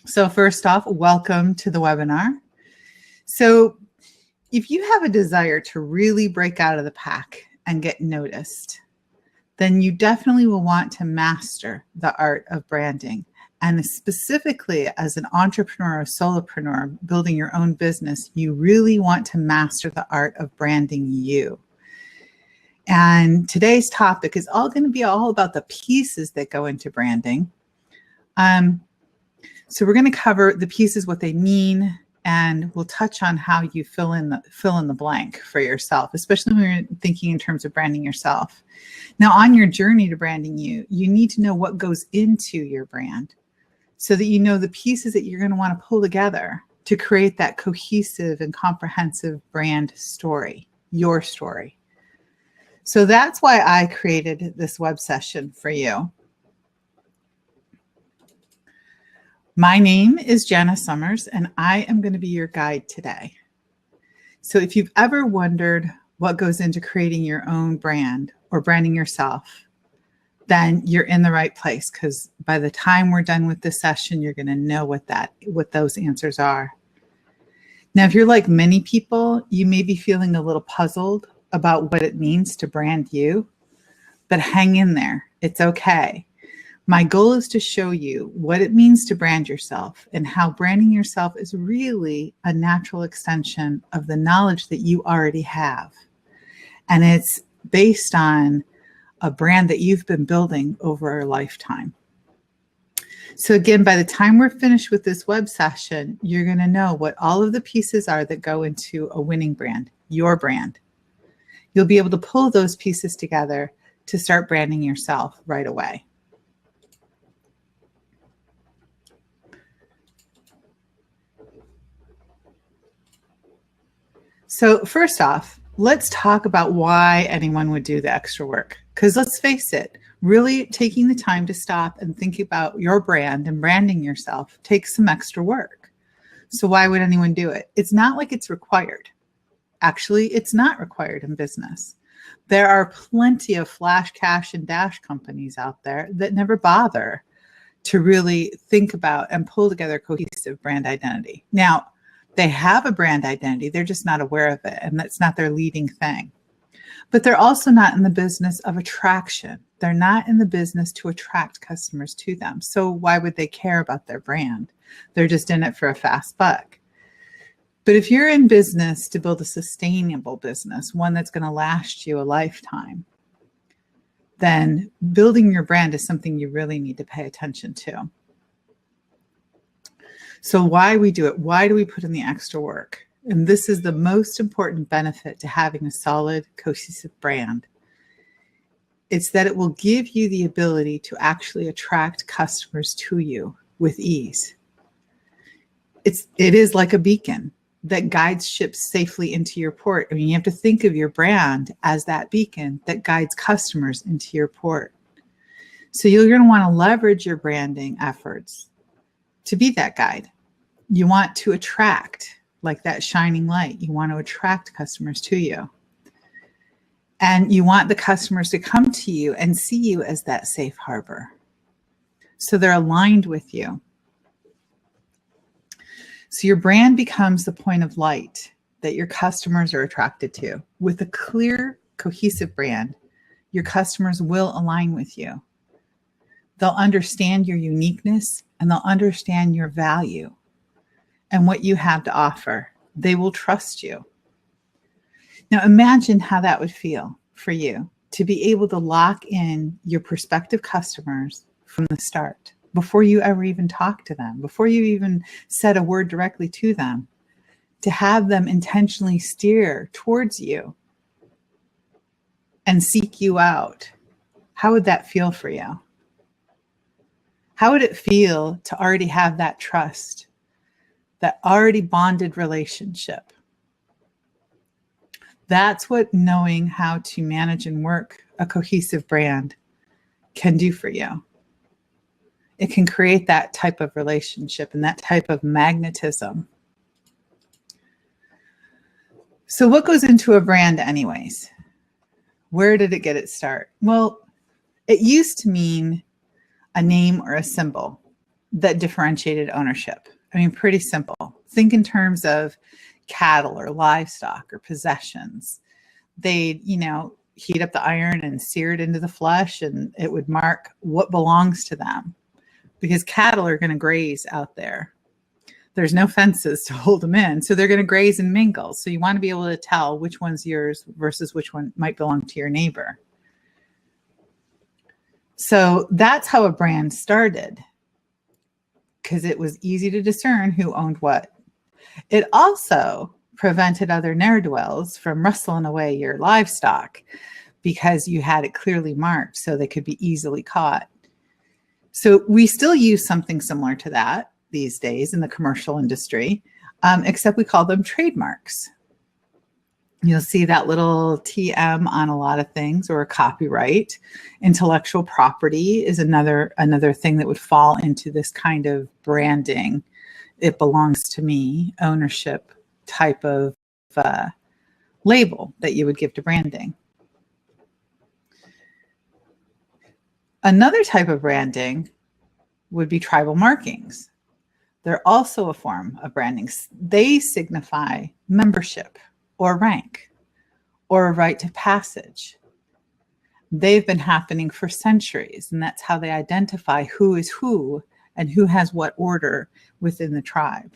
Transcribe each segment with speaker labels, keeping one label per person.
Speaker 1: So first off, welcome to the webinar. So if you have a desire to really break out of the pack and get noticed, then you definitely will want to master the art of branding. And specifically as an entrepreneur or solopreneur building your own business, you really want to master the art of branding you. And today's topic is all going to be all about the pieces that go into branding. So we're going to cover the pieces, what they mean, and we'll touch on how you fill in the blank for yourself, especially when you're thinking in terms of branding yourself. Now, on your journey to branding you need to know what goes into your brand so that you know the pieces that you're going to want to pull together to create that cohesive and comprehensive brand story, your story. So that's why I created this web session for you. My name is Jana Summers, and I am going to be your guide today. So if you've ever wondered what goes into creating your own brand or branding yourself, then you're in the right place, because by the time we're done with this session, you're going to know what those answers are. Now, if you're like many people, you may be feeling a little puzzled about what it means to brand you, but hang in there. It's okay. My goal is to show you what it means to brand yourself and how branding yourself is really a natural extension of the knowledge that you already have. And it's based on a brand that you've been building over a lifetime. So again, by the time we're finished with this web session, you're going to know what all of the pieces are that go into a winning brand, your brand. You'll be able to pull those pieces together to start branding yourself right away. So first off, let's talk about why anyone would do the extra work. Because let's face it, really taking the time to stop and think about your brand and branding yourself takes some extra work. So why would anyone do it? It's not like it's required. Actually, it's not required in business. There are plenty of flash, cash, and dash companies out there that never bother to really think about and pull together a cohesive brand identity. Now, they have a brand identity, they're just not aware of it, and that's not their leading thing. But they're also not in the business of attraction. They're not in the business to attract customers to them. So why would they care about their brand? They're just in it for a fast buck. But if you're in business to build a sustainable business, one that's going to last you a lifetime, then building your brand is something you really need to pay attention to. So why we do it? Why do we put in the extra work? And this is the most important benefit to having a solid, cohesive brand. It's that it will give you the ability to actually attract customers to you with ease. It is like a beacon that guides ships safely into your port. I mean, you have to think of your brand as that beacon that guides customers into your port. So you're going to want to leverage your branding efforts to be that guide. You want to attract, like that shining light. You want to attract customers to you. And you want the customers to come to you and see you as that safe harbor. So they're aligned with you. So your brand becomes the point of light that your customers are attracted to. With a clear, cohesive brand, your customers will align with you. They'll understand your uniqueness and they'll understand your value and what you have to offer. They will trust you. Now imagine how that would feel for you to be able to lock in your prospective customers from the start, before you ever even talk to them, before you even said a word directly to them, to have them intentionally steer towards you and seek you out. How would that feel for you? How would it feel to already have that trust, that already bonded relationship? That's what knowing how to manage and work a cohesive brand can do for you. It can create that type of relationship and that type of magnetism. So what goes into a brand anyways? Where did it get its start? Well, it used to mean a name or a symbol that differentiated ownership. I mean, pretty simple. Think in terms of cattle or livestock or possessions. They'd, heat up the iron and sear it into the flesh, and it would mark what belongs to them, because cattle are going to graze out there. There's no fences to hold them in, so they're going to graze and mingle. So you want to be able to tell which one's yours versus which one might belong to your neighbor. So that's how a brand started, because it was easy to discern who owned what. It also prevented other ne'er-do-wells from rustling away your livestock, because you had it clearly marked so they could be easily caught. So we still use something similar to that these days in the commercial industry, except we call them trademarks. You'll see that little TM on a lot of things, or a copyright. Intellectual property is another thing that would fall into this kind of branding. It belongs to me, ownership type of label that you would give to branding. Another type of branding would be tribal markings. They're also a form of branding. They signify membership or rank or a right to passage. They've been happening for centuries, and that's how they identify who is who and who has what order within the tribe.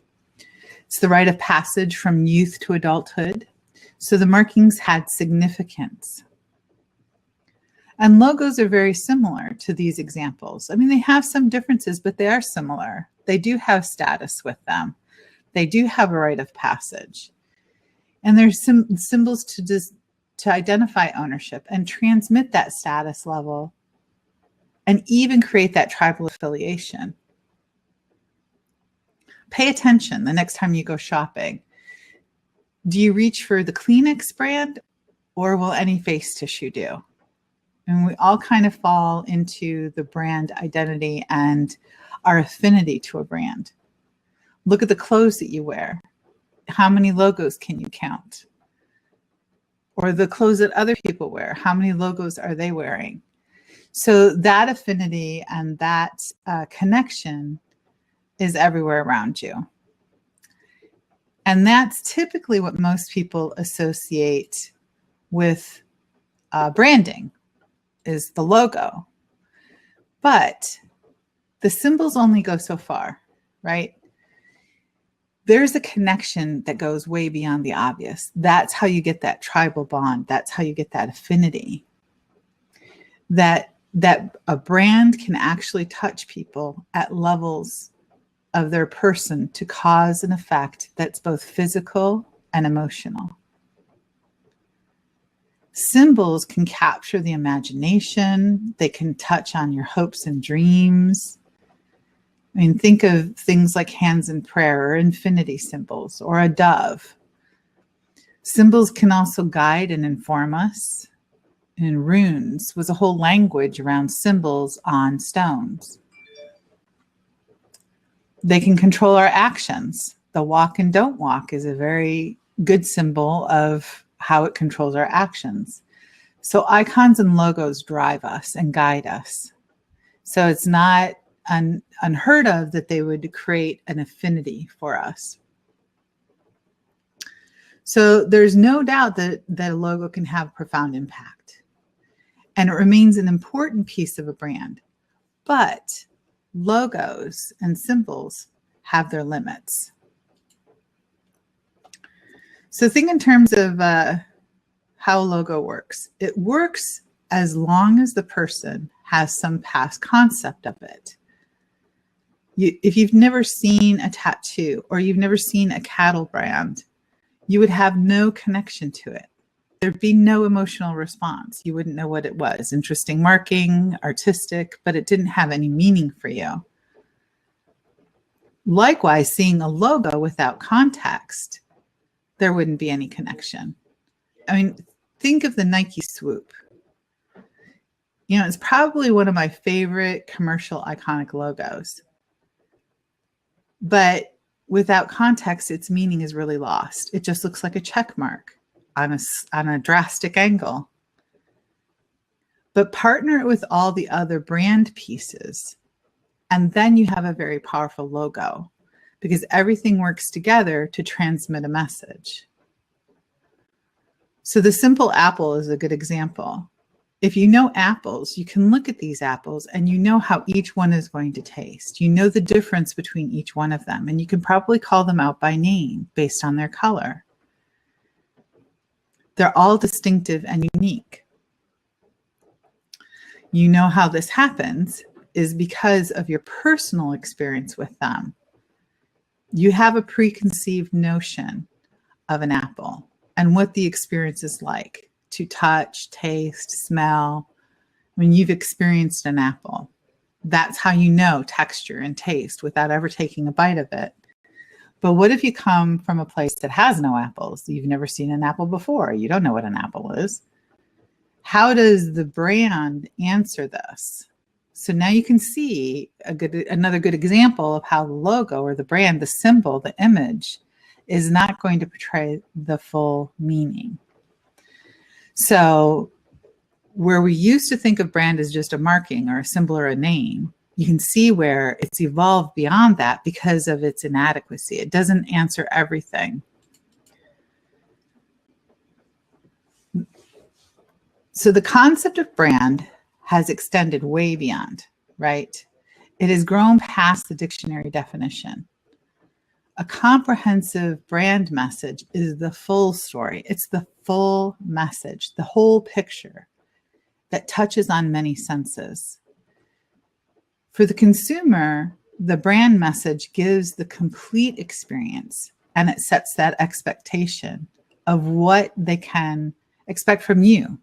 Speaker 1: It's the rite of passage from youth to adulthood. So the markings had significance. And logos are very similar to these examples. I mean, they have some differences, but they are similar. They do have status with them. They do have a rite of passage. And there's some symbols to identify ownership and transmit that status level, and even create that tribal affiliation. Pay attention the next time you go shopping. Do you reach for the Kleenex brand, or will any face tissue do? And we all kind of fall into the brand identity and our affinity to a brand. Look at the clothes that you wear. How many logos can you count? Or the clothes that other people wear, how many logos are they wearing? So that affinity and that connection is everywhere around you. And that's typically what most people associate with branding, is the logo. But the symbols only go so far, right? There's a connection that goes way beyond the obvious. That's how you get that tribal bond. That's how you get that affinity. That a brand can actually touch people at levels of their person to cause an effect that's both physical and emotional. Symbols can capture the imagination. They can touch on your hopes and dreams. I mean, think of things like hands in prayer, or infinity symbols, or a dove. Symbols can also guide and inform us. And runes was a whole language around symbols on stones. They can control our actions. The walk and don't walk is a very good symbol of how it controls our actions. So icons and logos drive us and guide us. So it's not unheard of that they would create an affinity for us. So there's no doubt that a logo can have profound impact, and it remains an important piece of a brand. But logos and symbols have their limits. So think in terms of how a logo works. It works as long as the person has some past concept of it. If you've never seen a tattoo, or you've never seen a cattle brand, you would have no connection to it. There'd be no emotional response. You wouldn't know what it was. Interesting marking, artistic, but it didn't have any meaning for you. Likewise, seeing a logo without context, there wouldn't be any connection. I mean, think of the Nike swoop. You know, it's probably one of my favorite commercial iconic logos. But without context, its meaning is really lost. It just looks like a check mark on a drastic angle. But partner it with all the other brand pieces, And then you have a very powerful logo because everything works together to transmit a message. So the simple apple is a good example. If you know apples, you can look at these apples and you know how each one is going to taste. You know the difference between each one of them, and you can probably call them out by name based on their color. They're all distinctive and unique. You know how this happens is because of your personal experience with them. You have a preconceived notion of an apple and what the experience is like to touch, taste, smell. When you've experienced an apple, that's how you know texture and taste without ever taking a bite of it. But what if you come from a place that has no apples? You've never seen an apple before. You don't know what an apple is. How does the brand answer this? So now you can see another good example of how the logo or the brand, the symbol, the image is not going to portray the full meaning. So where we used to think of brand as just a marking or a symbol or a name, you can see where it's evolved beyond that because of its inadequacy. It doesn't answer everything. So the concept of brand has extended way beyond, right? It has grown past the dictionary definition. A comprehensive brand message is the full story. It's the full message, the whole picture that touches on many senses. For the consumer, the brand message gives the complete experience, and it sets that expectation of what they can expect from you,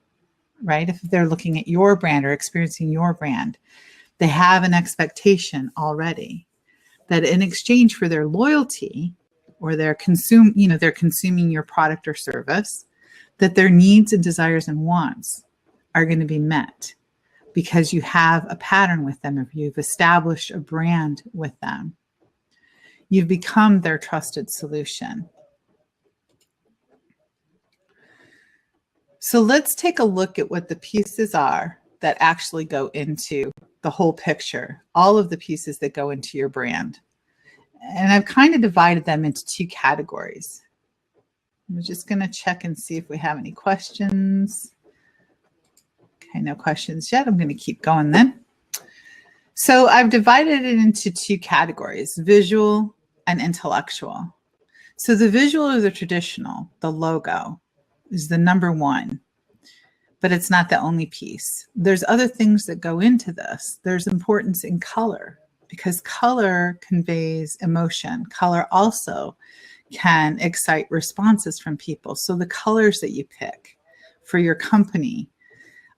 Speaker 1: right? If they're looking at your brand or experiencing your brand, they have an expectation already that in exchange for their loyalty or they're consuming your product or service, that their needs and desires and wants are going to be met because you have a pattern with them, or you've established a brand with them. You've become their trusted solution. So let's take a look at what the pieces are that actually go into the whole picture, all of the pieces that go into your brand. And I've kind of divided them into two categories. I'm just going to check and see if we have any questions. Okay, no questions yet. I'm going to keep going then. So I've divided it into two categories, visual and intellectual. So the visual or the traditional, the logo, is the number one, but it's not the only piece. There's other things that go into this. There's importance in color because color conveys emotion. Color also can excite responses from people. So the colors that you pick for your company,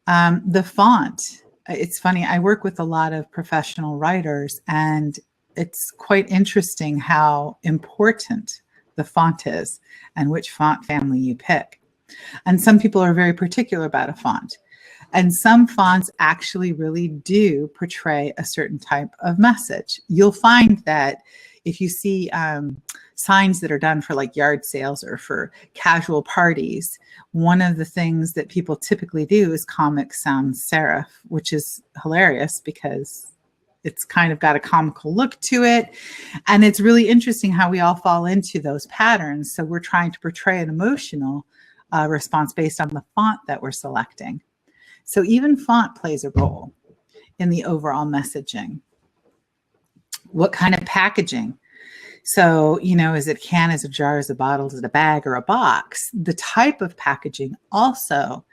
Speaker 1: the font. It's funny, I work with a lot of professional writers, and it's quite interesting how important the font is and which font family you pick. And some people are very particular about a font. And some fonts actually really do portray a certain type of message. You'll find that if you see signs that are done for like yard sales or for casual parties, one of the things that people typically do is Comic Sans Serif, which is hilarious because it's kind of got a comical look to it. And it's really interesting how we all fall into those patterns. So we're trying to portray an emotional response based on the font that we're selecting. So even font plays a role in the overall messaging. What kind of packaging? So, is it a can, is it a jar, is it a bottle, is it a bag, or a box? The type of packaging also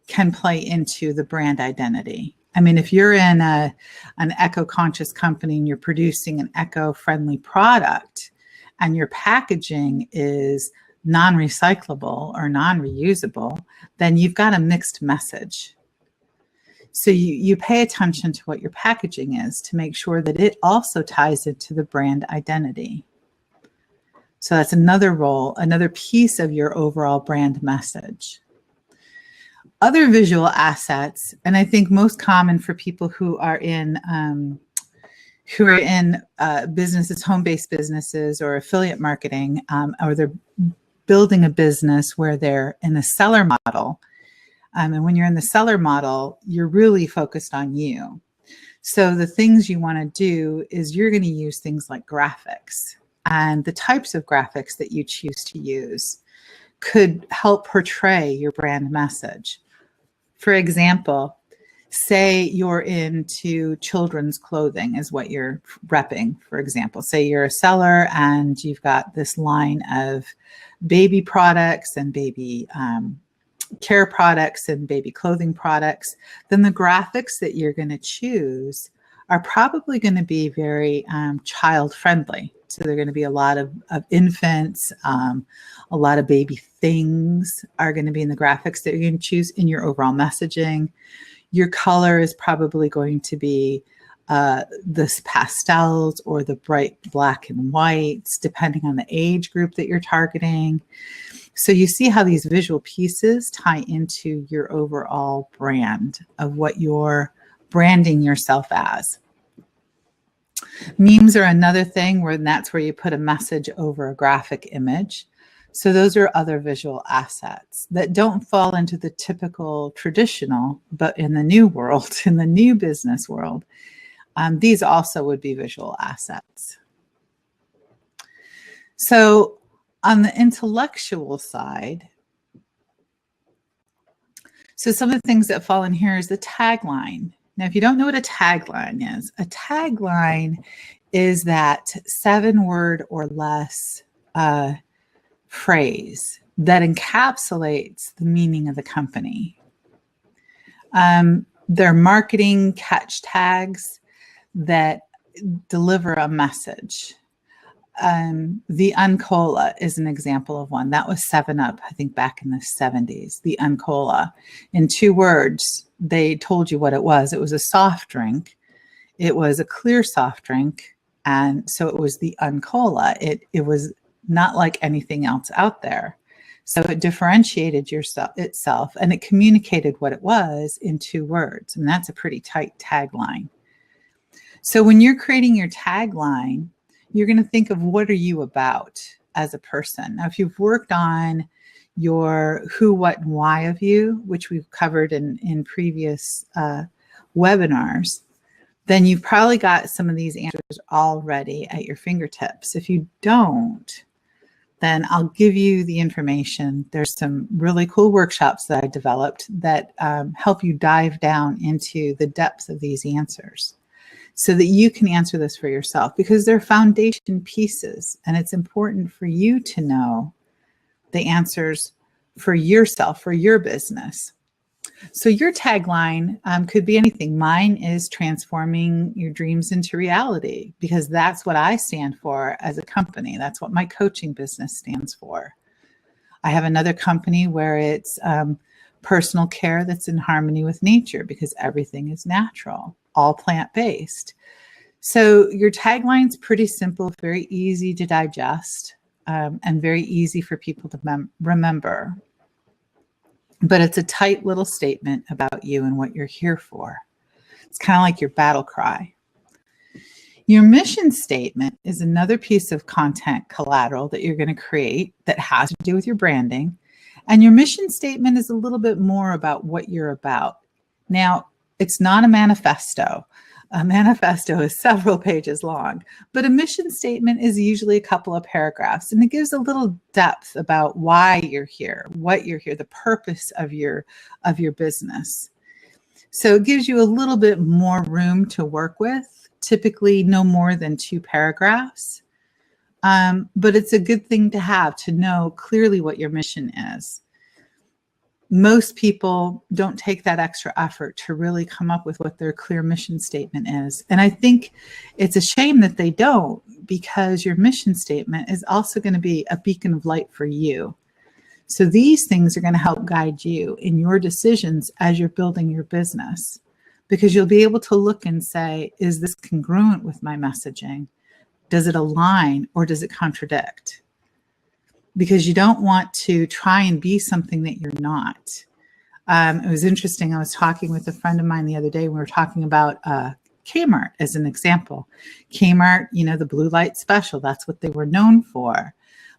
Speaker 1: can play into the brand identity. I mean, if you're in an eco-conscious company and you're producing an eco-friendly product and your packaging is non-recyclable or non-reusable, then you've got a mixed message. So you pay attention to what your packaging is to make sure that it also ties into the brand identity. So that's another role, another piece of your overall brand message. Other visual assets, and I think most common for people who are in businesses, home-based businesses or affiliate marketing, or they're building a business where they're in a seller model. And when you're in the seller model, you're really focused on you. So the things you want to do is you're going to use things like graphics, and the types of graphics that you choose to use could help portray your brand message. For example, say you're into children's clothing is what you're repping, for example. Say you're a seller and you've got this line of baby products and baby care products and baby clothing products, then the graphics that you're going to choose are probably going to be very child friendly. So they're going to be a lot of infants, a lot of baby things are going to be in the graphics that you're going to choose in your overall messaging. Your color is probably going to be the pastels or the bright black and whites, depending on the age group that you're targeting. So you see how these visual pieces tie into your overall brand of what you're branding yourself as. Memes are another thing where that's where you put a message over a graphic image. So those are other visual assets that don't fall into the typical traditional, but in the new world, in the new business world, these also would be visual assets. So on the intellectual side, so some of the things that fall in here is the tagline. Now, if you don't know what a tagline is that 7-word or less phrase that encapsulates the meaning of the company. They're marketing catch tags that deliver a message. The Uncola is an example of one. That was 7-Up, I think back in the 70s, the Uncola. In 2 words, they told you what it was. It was a soft drink. It was a clear soft drink. And so it was the Uncola. It was not like anything else out there. So it differentiated itself and it communicated what it was in 2 words. And that's a pretty tight tagline. So when you're creating your tagline, you're going to think of what are you about as a person. Now, if you've worked on your who, what, and why of you, which we've covered in previous webinars, then you've probably got some of these answers already at your fingertips. If you don't, then I'll give you the information. There's some really cool workshops that I developed that help you dive down into the depth of these answers so that you can answer this for yourself, because they're foundation pieces and it's important for you to know the answers for yourself, for your business. So your tagline could be anything. Mine is transforming your dreams into reality, because that's what I stand for as a company. That's what my coaching business stands for. I have another company where it's personal care that's in harmony with nature, because everything is natural, all plant-based. So your tagline's pretty simple, very easy to digest, and very easy for people to remember. But it's a tight little statement about you and what you're here for. It's kind of like your battle cry. Your mission statement is another piece of content collateral that you're going to create that has to do with your branding. And your mission statement is a little bit more about what you're about. Now, it's not a manifesto. A manifesto is several pages long, but a mission statement is usually a couple of paragraphs, and it gives a little depth about why you're here, what you're here, the purpose of your business. So it gives you a little bit more room to work with, typically no more than 2 paragraphs. But it's a good thing to have, to know clearly what your mission is. Most people don't take that extra effort to really come up with what their clear mission statement is. And I think it's a shame that they don't, because your mission statement is also going to be a beacon of light for you. So these things are going to help guide you in your decisions as you're building your business, because you'll be able to look and say, is this congruent with my messaging? Does it align or does it contradict? Because you don't want to try and be something that you're not. It was interesting. I was talking with a friend of mine the other day. We were talking about Kmart as an example. Kmart, you know, the blue light special, that's what they were known for.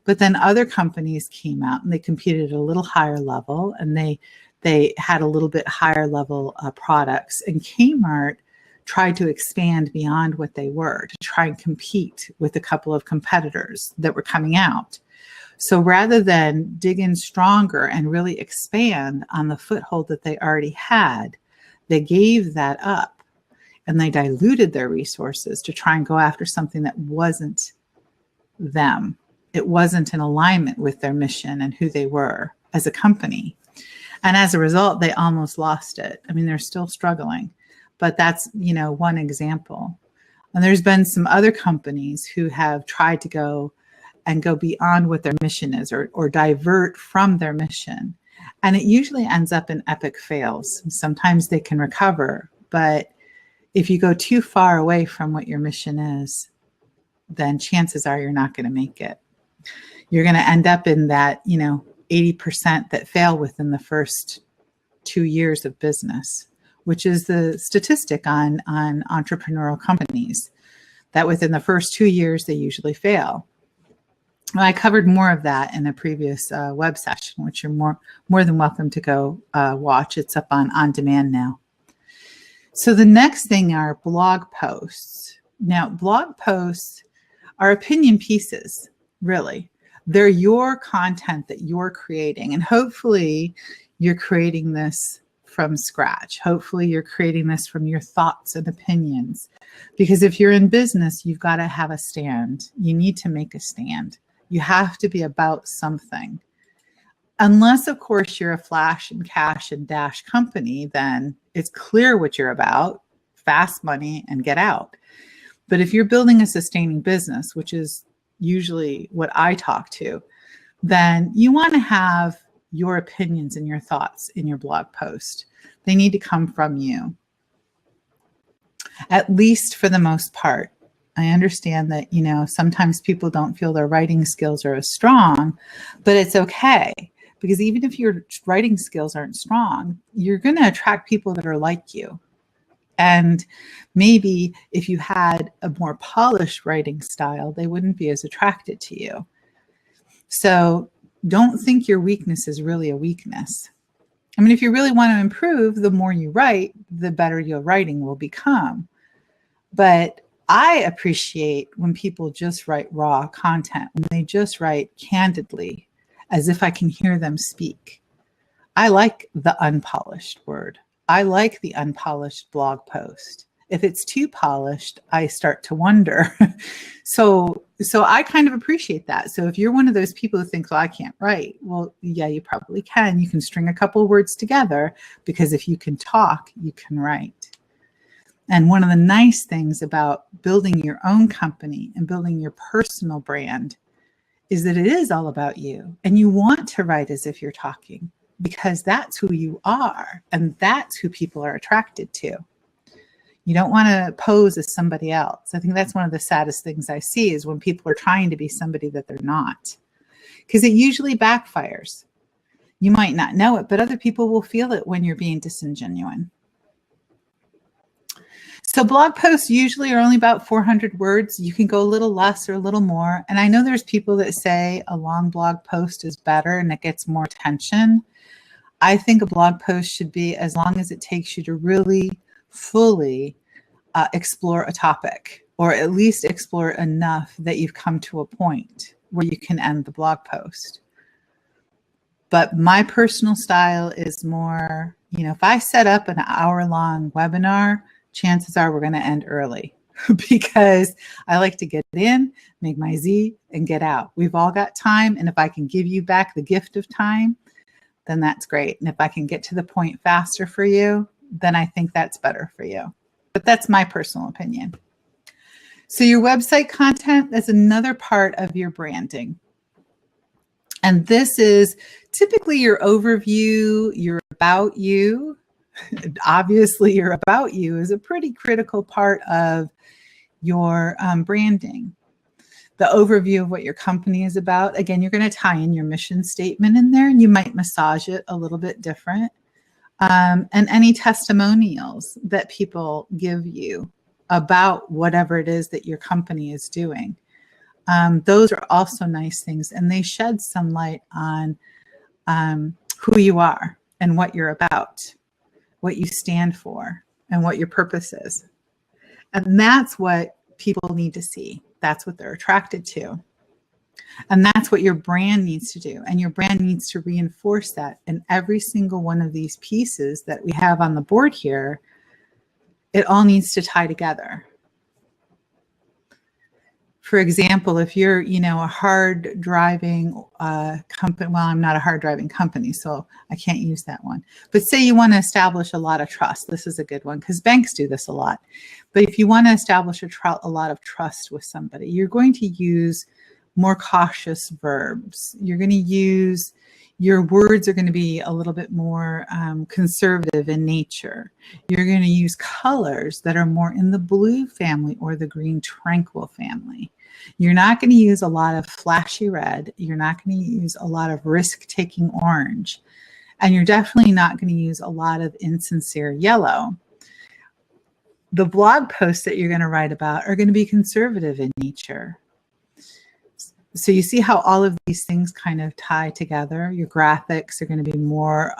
Speaker 1: But then other companies came out and they competed at a little higher level, and they had a little bit higher level products. And Kmart tried to expand beyond what they were, to try and compete with a couple of competitors that were coming out. So rather than dig in stronger and really expand on the foothold that they already had, they gave that up and they diluted their resources to try and go after something that wasn't them. It wasn't in alignment with their mission and who they were as a company. And as a result, they almost lost it. I mean, they're still struggling, but that's, one example. And there's been some other companies who have tried to go beyond what their mission is, or divert from their mission. And it usually ends up in epic fails. Sometimes they can recover, but if you go too far away from what your mission is, then chances are you're not going to make it. You're going to end up in that, 80% that fail within the first 2 years of business, which is the statistic on entrepreneurial companies, that within the first 2 years, they usually fail. Well, I covered more of that in a previous web session, which you're more than welcome to go watch. It's up on demand now. So the next thing are blog posts. Now, blog posts are opinion pieces, really. They're your content that you're creating. And hopefully you're creating this from scratch. Hopefully you're creating this from your thoughts and opinions. Because if you're in business, you've got to have a stand. You need to make a stand. You have to be about something. Unless, of course, you're a flash and cash and dash company, then it's clear what you're about, fast money and get out. But if you're building a sustaining business, which is usually what I talk to, then you want to have your opinions and your thoughts in your blog post. They need to come from you, at least for the most part. I understand that, sometimes people don't feel their writing skills are as strong, but it's okay. Because even if your writing skills aren't strong, you're going to attract people that are like you. And maybe if you had a more polished writing style, they wouldn't be as attracted to you. So don't think your weakness is really a weakness. I mean, if you really want to improve, the more you write, the better your writing will become. But I appreciate when people just write raw content, when they just write candidly, as if I can hear them speak. I like the unpolished word. I like the unpolished blog post. If it's too polished, I start to wonder. So I kind of appreciate that. So if you're one of those people who thinks, well, I can't write. Well, yeah, you probably can. You can string a couple of words together, because if you can talk, you can write. And one of the nice things about building your own company and building your personal brand is that it is all about you. And you want to write as if you're talking, because that's who you are. And that's who people are attracted to. You don't want to pose as somebody else. I think that's one of the saddest things I see, is when people are trying to be somebody that they're not, because it usually backfires. You might not know it, but other people will feel it when you're being disingenuine. So blog posts usually are only about 400 words. You can go a little less or a little more. And I know there's people that say a long blog post is better and it gets more attention. I think a blog post should be as long as it takes you to really fully explore a topic, or at least explore enough that you've come to a point where you can end the blog post. But my personal style is more, if I set up an hour-long webinar, chances are we're going to end early because I like to get in, make my Z, and get out. We've all got time. And if I can give you back the gift of time, then that's great. And if I can get to the point faster for you, then I think that's better for you. But that's my personal opinion. So your website content is another part of your branding. And this is typically your overview, your about you. Obviously, your about you is a pretty critical part of your branding. The overview of what your company is about. Again, you're going to tie in your mission statement in there, and you might massage it a little bit different. And any testimonials that people give you about whatever it is that your company is doing. Those are also nice things, and they shed some light on who you are and what you're about, what you stand for, and what your purpose is. And that's what people need to see. That's what they're attracted to. And that's what your brand needs to do. And your brand needs to reinforce that. And every single one of these pieces that we have on the board here, it all needs to tie together. For example, if you're, a hard driving company, well, I'm not a hard driving company, so I can't use that one. But say you want to establish a lot of trust. This is a good one because banks do this a lot. But if you want to establish a lot of trust with somebody, you're going to use more cautious verbs. You're going to use, your words are going to be a little bit more conservative in nature. You're going to use colors that are more in the blue family or the green tranquil family. You're not going to use a lot of flashy red. You're not going to use a lot of risk-taking orange. And you're definitely not going to use a lot of insincere yellow. The blog posts that you're going to write about are going to be conservative in nature. So you see how all of these things kind of tie together. Your graphics are going to be more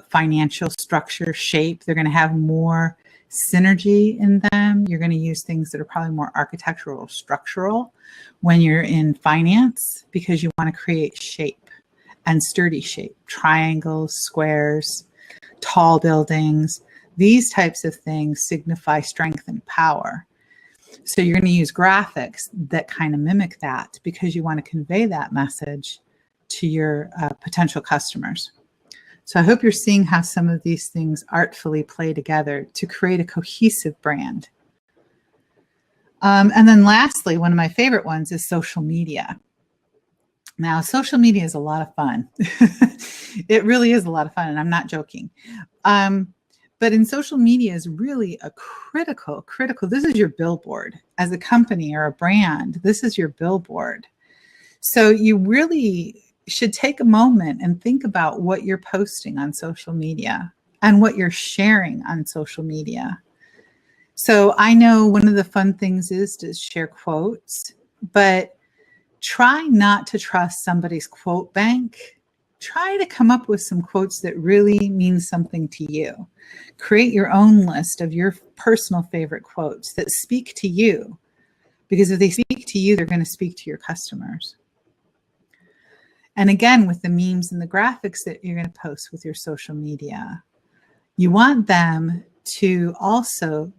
Speaker 1: financial structure, shape. They're going to have more synergy in them. You're going to use things that are probably more architectural, structural when you're in finance, because you want to create shape and sturdy shape, triangles, squares, tall buildings. These types of things signify strength and power. So you're going to use graphics that kind of mimic that because you want to convey that message to your potential customers. So I hope you're seeing how some of these things artfully play together to create a cohesive brand. And then lastly, one of my favorite ones is social media. Now, social media is a lot of fun. It really is a lot of fun, and I'm not joking. But in social media is really a critical, this is your billboard. As a company or a brand, this is your billboard. So you really should take a moment and think about what you're posting on social media and what you're sharing on social media. So I know one of the fun things is to share quotes, but try not to trust somebody's quote bank. Try to come up with some quotes that really mean something to you. Create your own list of your personal favorite quotes that speak to you, because if they speak to you, they're going to speak to your customers. And again, with the memes and the graphics that you're going to post with your social media, you want them to also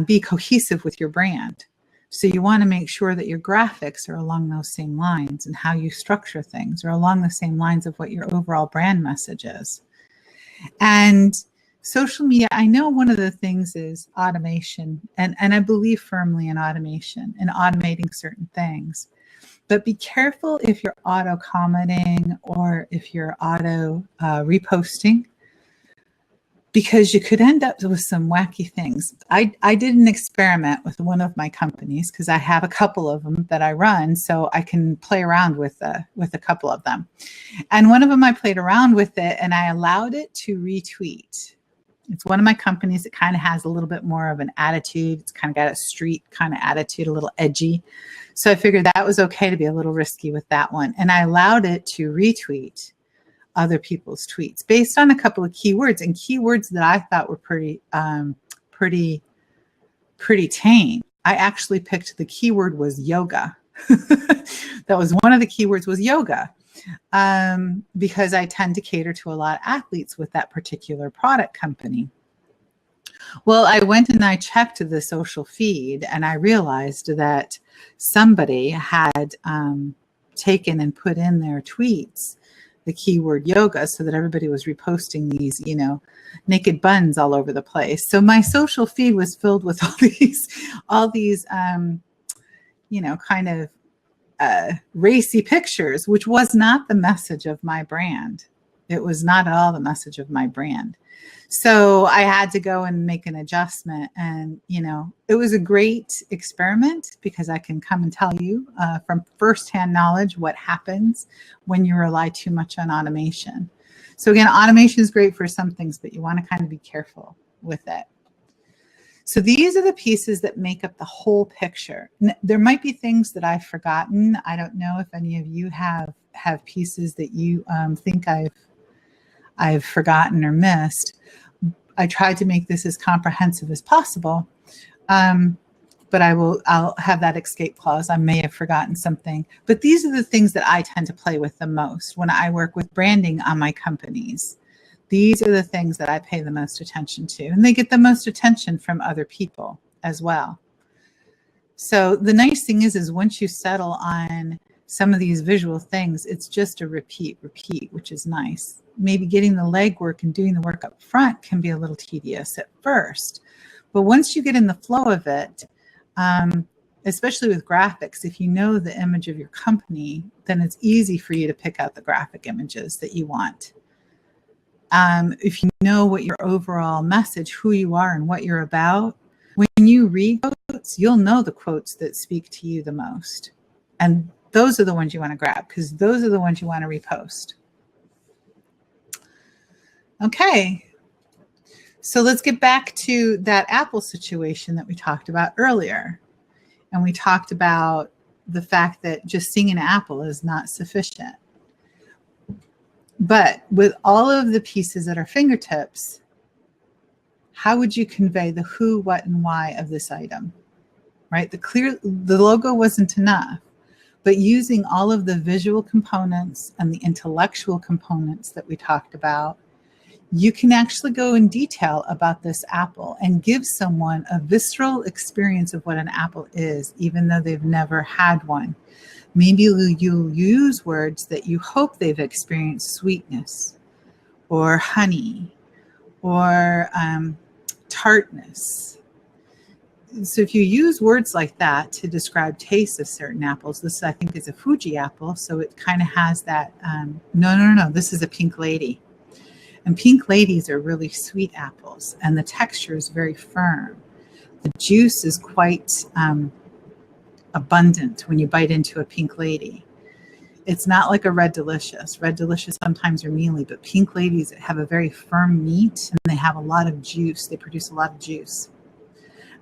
Speaker 1: be cohesive with your brand. So you want to make sure that your graphics are along those same lines, and how you structure things are along the same lines of what your overall brand message is. And social media, I know one of the things is automation, and I believe firmly in automation and automating certain things. But be careful if you're auto commenting or if you're auto reposting, because you could end up with some wacky things. I did an experiment with one of my companies because I have a couple of them that I run, so I can play around with a couple of them. And one of them I played around with it and I allowed it to retweet. It's one of my companies that kind of has a little bit more of an attitude. It's kind of got a street kind of attitude, a little edgy. So I figured that was okay to be a little risky with that one. And I allowed it to retweet other people's tweets based on a couple of keywords, and keywords that I thought were pretty tame. I actually picked, the keyword was yoga. That was one of the keywords, was yoga, because I tend to cater to a lot of athletes with that particular product company. Well, I went and I checked the social feed and I realized that somebody had taken and put in their tweets the keyword yoga, so that everybody was reposting these, naked buns all over the place. So my social feed was filled with all these, kind of racy pictures, which was not the message of my brand. It was not at all the message of my brand. So I had to go and make an adjustment, and, it was a great experiment because I can come and tell you from firsthand knowledge what happens when you rely too much on automation. So again, automation is great for some things, but you want to kind of be careful with it. So these are the pieces that make up the whole picture. There might be things that I've forgotten. I don't know if any of you have pieces that you think I've forgotten or missed. I tried to make this as comprehensive as possible, but I'll have that escape clause. I may have forgotten something, but these are the things that I tend to play with the most when I work with branding on my companies. These are the things that I pay the most attention to, and they get the most attention from other people as well. So the nice thing is once you settle on some of these visual things, it's just a repeat, which is nice. Maybe getting the legwork and doing the work up front can be a little tedious at first, but once you get in the flow of it, especially with graphics, if you know the image of your company, then it's easy for you to pick out the graphic images that you want. If you know what your overall message, who you are and what you're about, when you read quotes, you'll know the quotes that speak to you the most. And those are the ones you want to grab, because those are the ones you want to repost. Okay. So let's get back to that Apple situation that we talked about earlier. And we talked about the fact that just seeing an apple is not sufficient. But with all of the pieces at our fingertips, how would you convey the who, what, and why of this item, right? The logo wasn't enough, but using all of the visual components and the intellectual components that we talked about, you can actually go in detail about this apple and give someone a visceral experience of what an apple is, even though they've never had one. Maybe you'll use words that you hope they've experienced: sweetness or honey or tartness. So if you use words like that to describe tastes of certain apples, this I think is a Fuji apple, so it kind of has that, no, this is a Pink Lady. And Pink Ladies are really sweet apples, and the texture is very firm. The juice is quite abundant when you bite into a Pink Lady. It's not like a Red Delicious. Red Delicious sometimes are mealy, but Pink Ladies have a very firm meat, and they have a lot of juice. They produce a lot of juice.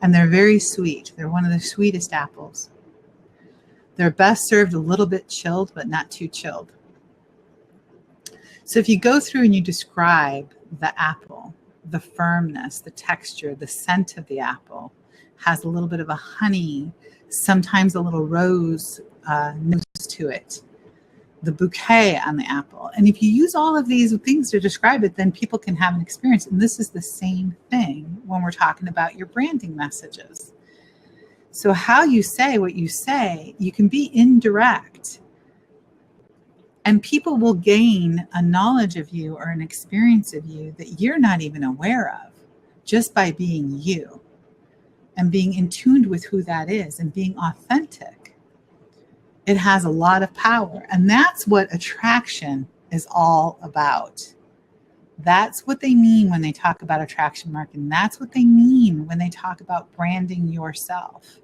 Speaker 1: And they're very sweet. They're one of the sweetest apples. They're best served a little bit chilled, but not too chilled. So if you go through and you describe the apple, the firmness, the texture, the scent of the apple has a little bit of a honey, sometimes a little rose nose to it, the bouquet on the apple. And if you use all of these things to describe it, then people can have an experience. And this is the same thing when we're talking about your branding messages. So how you say what you say, you can be indirect. And people will gain a knowledge of you or an experience of you that you're not even aware of, just by being you and being in tune with who that is and being authentic. It has a lot of power. And that's what attraction is all about. That's what they mean when they talk about attraction marketing. That's what they mean when they talk about branding yourself.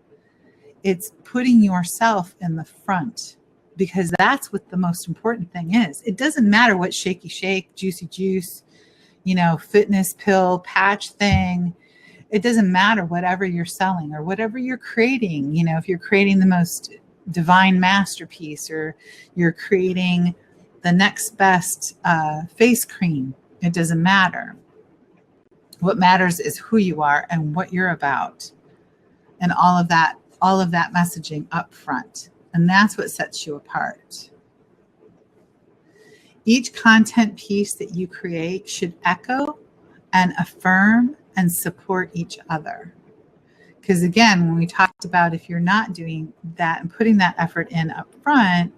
Speaker 1: It's putting yourself in the front, because that's what the most important thing is. It doesn't matter what shaky shake, juicy juice, fitness pill, patch thing. It doesn't matter whatever you're selling or whatever you're creating. If you're creating the most divine masterpiece, or you're creating the next best face cream, it doesn't matter. What matters is who you are and what you're about, and all of that messaging up front. And that's what sets you apart. Each content piece that you create should echo and affirm and support each other. Because again, when we talked about, if you're not doing that and putting that effort in up front,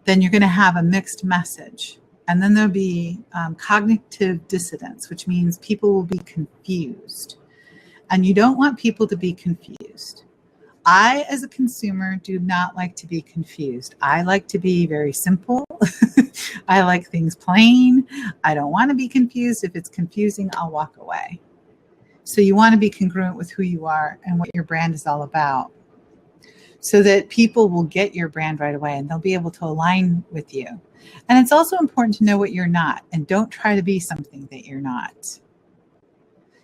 Speaker 1: then you're going to have a mixed message. And then there'll be cognitive dissonance, which means people will be confused. And you don't want people to be confused. I, as a consumer, do not like to be confused. I like to be very simple. I like things plain. I don't want to be confused. If it's confusing, I'll walk away. So you want to be congruent with who you are and what your brand is all about, so that people will get your brand right away and they'll be able to align with you. And it's also important to know what you're not, and don't try to be something that you're not.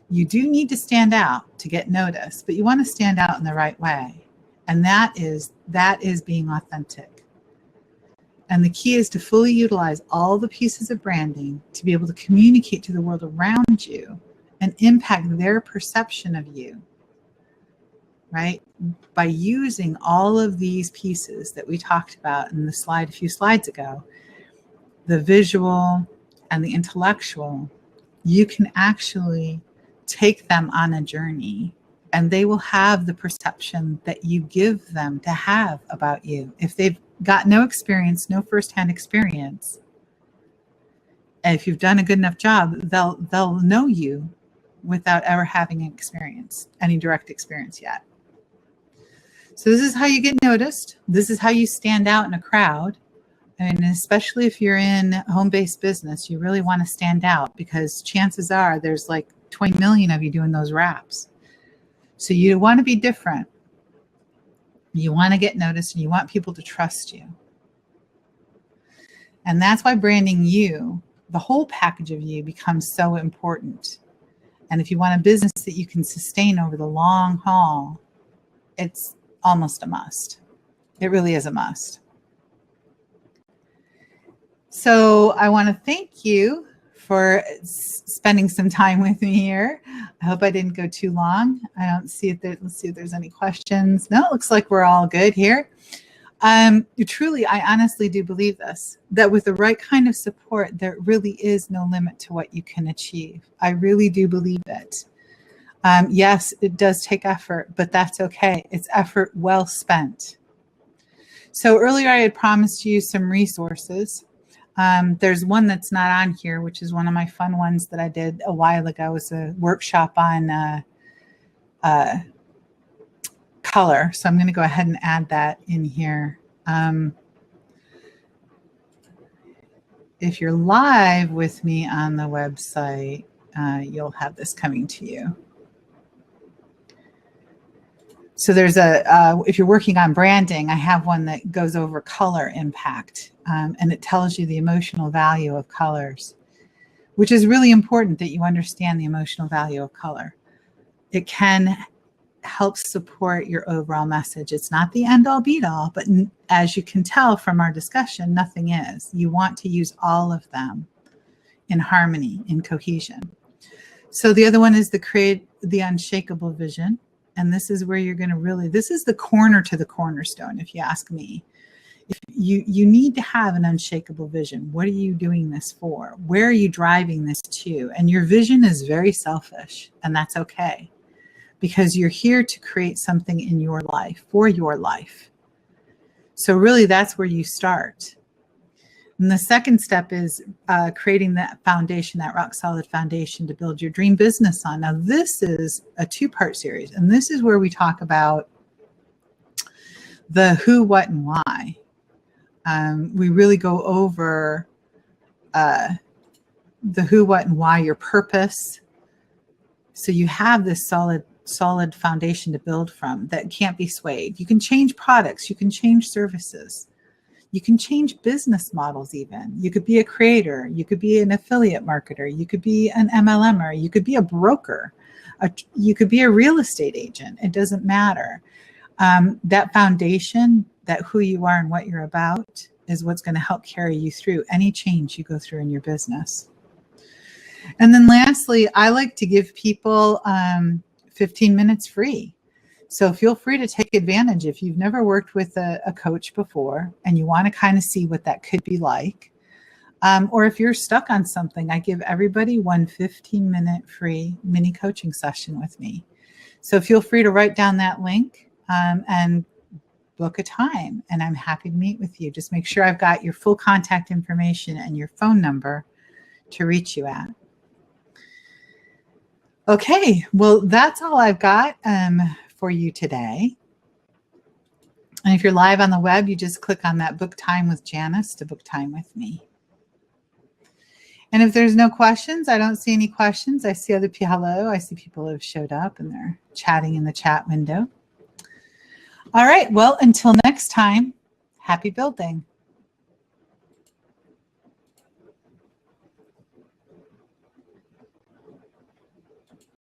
Speaker 1: You do need to stand out to get noticed, but you want to stand out in the right way. And that is being authentic. And the key is to fully utilize all the pieces of branding to be able to communicate to the world around you and impact their perception of you, right? By using all of these pieces that we talked about in the slide a few slides ago, the visual and the intellectual, you can actually take them on a journey, and they will have the perception that you give them to have about you. If they've got no experience, no firsthand experience, and if you've done a good enough job, they'll know you without ever having any direct experience yet. So this is how you get noticed. This is how you stand out in a crowd. And especially if you're in home-based business, you really want to stand out, because chances are there's like 20 million of you doing those wraps. So you want to be different. You want to get noticed, and you want people to trust you. And that's why branding you, the whole package of you, becomes so important. And if you want a business that you can sustain over the long haul, it's almost a must. It really is a must. So I want to thank you for spending some time with me here. I hope I didn't go too long. I don't see if let's see if there's any questions. No, it looks like we're all good here. Truly, I honestly do believe this, that with the right kind of support, there really is no limit to what you can achieve. I really do believe it. Yes, it does take effort, but that's okay. It's effort well spent. So earlier I had promised you some resources. There's one that's not on here, which is one of my fun ones that I did a while ago. It was a workshop on color. So I'm going to go ahead and add that in here. If you're live with me on the website, you'll have this coming to you. So there's if you're working on branding, I have one that goes over color impact, and it tells you the emotional value of colors, which is really important that you understand the emotional value of color. It can help support your overall message. It's not the end all be all, but as you can tell from our discussion, nothing is. You want to use all of them in harmony, in cohesion. So the other one is create the unshakable vision. And this is where you're going to really, this is the corner to the cornerstone, if you ask me. If you need to have an unshakable vision. What are you doing this for? Where are you driving this to? And your vision is very selfish, and that's okay, because you're here to create something in your life, for your life. So really, that's where you start. And the second step is creating that foundation, that rock solid foundation to build your dream business on. Now, this is a two-part series, and this is where we talk about the who, what, and why. We really go over the who, what, and why, your purpose. So you have this solid foundation to build from that can't be swayed. You can change products, you can change services. You can change business models even. You could be a creator. You could be an affiliate marketer. You could be an MLMer. You could be a broker. You could be a real estate agent. It doesn't matter. That foundation, that who you are and what you're about, is what's going to help carry you through any change you go through in your business. And then lastly, I like to give people 15 minutes free. So feel free to take advantage if you've never worked with a coach before and you want to kind of see what that could be like. Or if you're stuck on something, I give everybody one 15-minute free mini coaching session with me. So feel free to write down that link and book a time, and I'm happy to meet with you. Just make sure I've got your full contact information and your phone number to reach you at. Okay, well, that's all I've got for you today. And if you're live on the web, you just click on that book time with Janice to book time with me. And if there's no questions, I don't see any questions. I see other people. Hello, I see people have showed up and they're chatting in the chat window. All right, well, until next time, happy building.